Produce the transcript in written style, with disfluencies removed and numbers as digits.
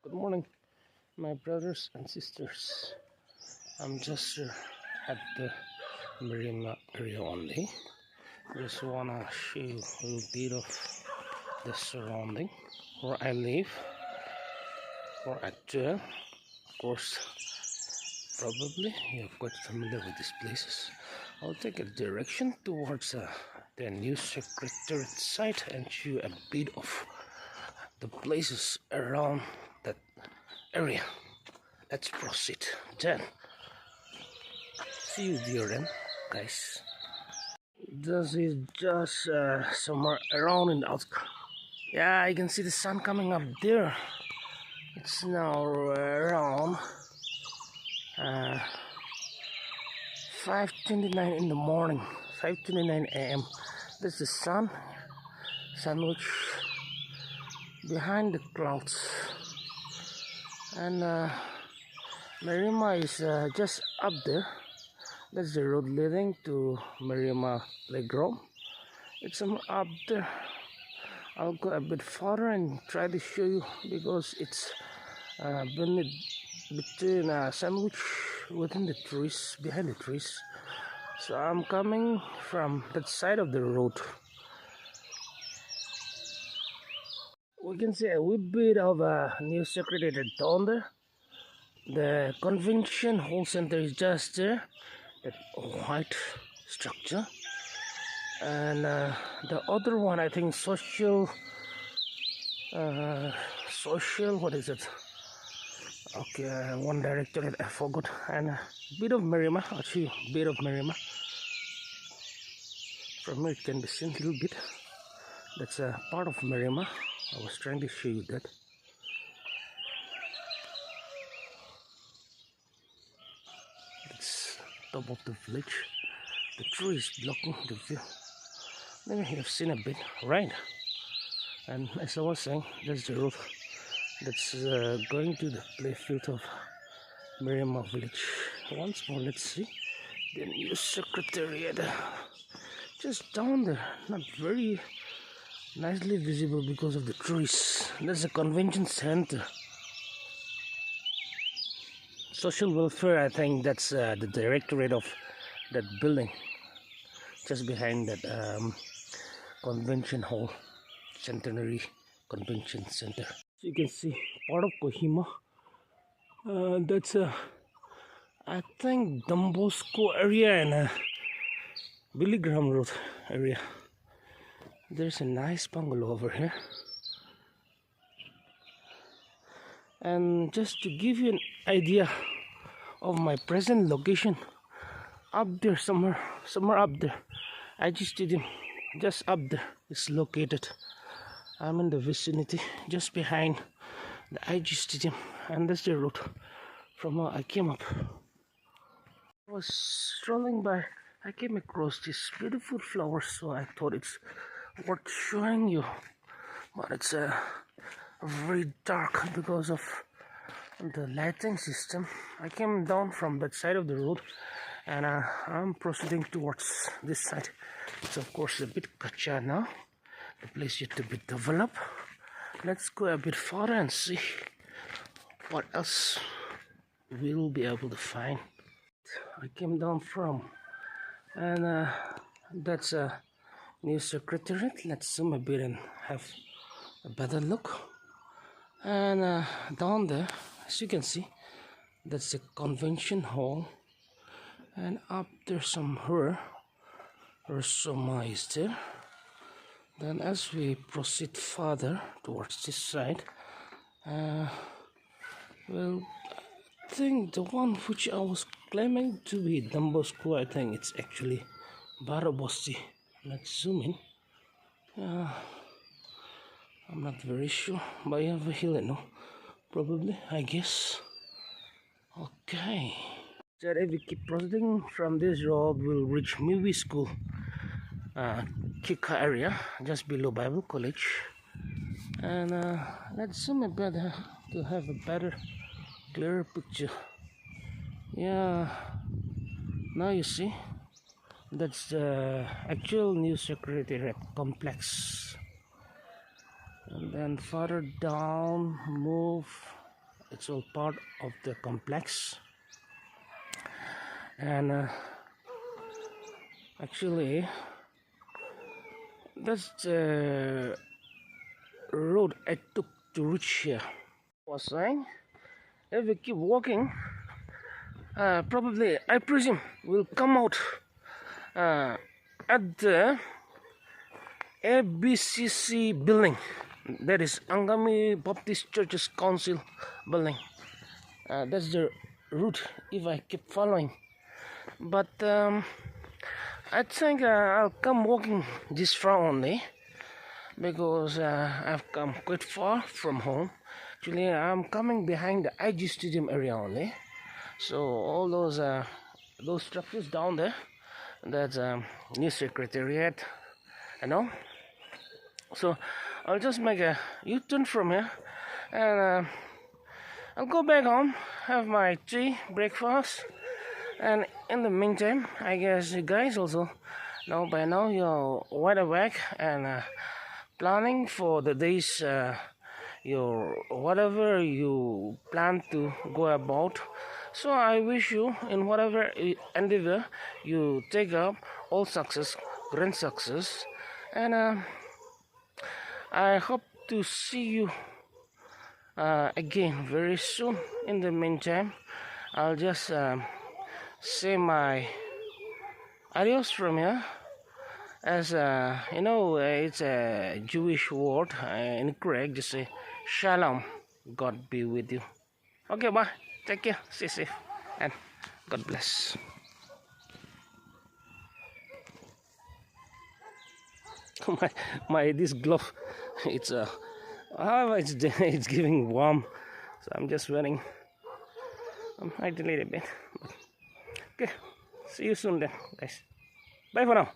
Good morning, my brothers and sisters. I'm just at the marina area only. Just wanna show you a little bit of the surrounding where I live, or at of course, probably you're quite familiar with these places. I'll take a direction towards the new secretariat site and show you a bit of the places around that area. Let's proceed then. See you there then, guys. This is just somewhere around in the outskirts. Yeah, you can see the sun coming up there. It's now around 5:29 in the morning, 5:29 a.m. There's the sun sandwich behind the clouds, and Marima is just up there. That's the road leading to Marima Playground. It's up there. I'll go a bit further and try to show you because it's between a sandwich within the trees, behind the trees. So I'm coming from that side of the road. We can see a wee bit of a new secretariat down there. The convention hall center is just there, that white structure, and the other one, I think, social, what is it? Okay, one directorate, I forgot, and a bit of Marima. Actually, a bit of Marima. From here it can be seen a little bit. That's a part of Marima. I was trying to show you that. It's top of the village. The tree is blocking the view. Maybe you have seen a bit, right? And as I was saying, that's the road that's going to the playfield of Marima village. Once more, let's see the new secretariat. Just down there, not very nicely visible because of the trees. That's a convention center. Social welfare, I think that's the directorate of that building, just behind that convention hall, Centenary Convention Center. So you can see part of Kohima. That's I think Don Bosco area and Billy Graham Road area. There's a nice bungalow over here. And just to give you an idea of my present location, up there somewhere up there, IG Stadium, just up there is located. I'm in the vicinity just behind the IG Stadium, and that's the road from where I came up. I was strolling by, I came across these beautiful flowers, so I thought it's worth showing you, but it's very dark because of the lighting system. I came down from that side of the road, and I'm proceeding towards this side. It's of course a bit kacha now, the place yet to be developed. Let's go a bit further and see what else we'll be able to find. I came down from, and that's a new secretariat. Let's zoom a bit and have a better look. And down there, as you can see, that's the convention hall, and up there somewhere Ursuma is there. Then as we proceed further towards this side, well, I think the one which I was claiming to be Don Bosco, I think it's actually Barabosti. Let's zoom in. I'm not very sure, but I have a hill, no? Probably, I guess. Okay. So if we keep proceeding from this road, we'll reach Miwi School, Kika area, just below Bible College. And let's zoom a bit to have a better, clearer picture. Yeah, now you see, that's the actual new secretariat complex. And then further down, move It's all part of the complex. And actually, that's the road I took to reach here. I was saying, if we keep walking, probably, I presume, we'll come out at the ABCC building, that is Angami Baptist Church's Council building. That's the route if I keep following. But I think I'll come walking this far only, because I've come quite far from home. Actually, I'm coming behind the IG Stadium area only. So all those structures down there, that's new secretariat, you know. So I'll just make a U-turn from here, and I'll go back home, have my tea, breakfast, and in the meantime, I guess you guys also know by now you're wide awake and planning for the days, your whatever you plan to go about. So I wish you, in whatever endeavor you take up, all success, grand success, and I hope to see you again very soon. In the meantime, I'll just say my adios from here, as you know, it's a Jewish word, incorrect. Just say shalom, God be with you. Okay, bye, take care, stay safe, and God bless. my this glove, it's however it's giving warm, so I'm just wearing. I delete a bit. Okay, see you soon then, guys. Bye for now.